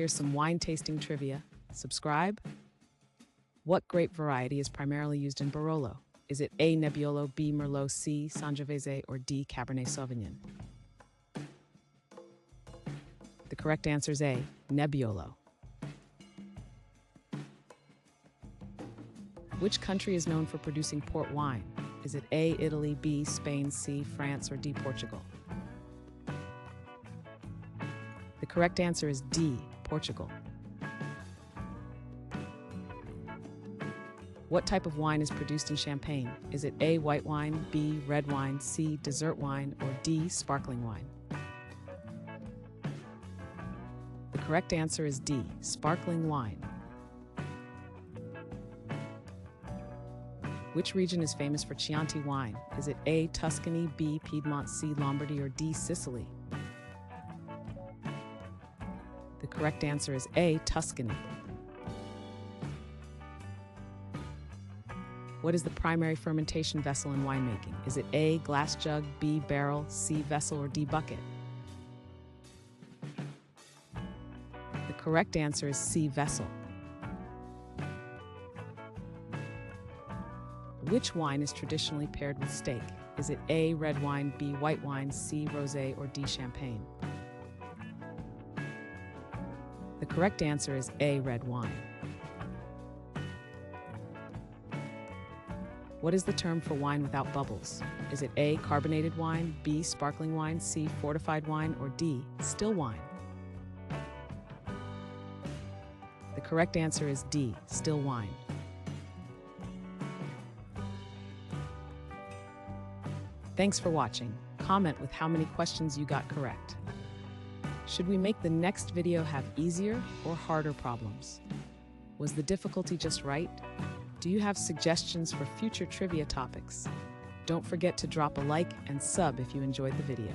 Here's some wine tasting trivia. Subscribe. What grape variety is primarily used in Barolo? Is it A. Nebbiolo, B. Merlot, C. Sangiovese, or D. Cabernet Sauvignon? The correct answer is A. Nebbiolo. Which country is known for producing port wine? Is it A. Italy, B. Spain, C. France, or D. Portugal? The correct answer is D. Portugal. What type of wine is produced in Champagne? Is it A. white wine, B. red wine, C. dessert wine, or D. sparkling wine? The correct answer is D. Sparkling wine. Which region is famous for Chianti wine? Is it A. Tuscany, B. Piedmont, C. Lombardy, or D. Sicily? The correct answer is A. Tuscany. What is the primary fermentation vessel in winemaking? Is it A. glass jug, B. barrel, C. vessel, or D. bucket? The correct answer is C. vessel. Which wine is traditionally paired with steak? Is it A. red wine, B. white wine, C. rosé, or D. champagne? The correct answer is A. red wine. What is the term for wine without bubbles? Is it A. carbonated wine, B. sparkling wine, C. fortified wine, or D. still wine? The correct answer is D. still wine. Thanks for watching. Comment with how many questions you got correct. Should we make the next video have easier or harder problems? Was the difficulty just right? Do you have suggestions for future trivia topics? Don't forget to drop a like and sub if you enjoyed the video.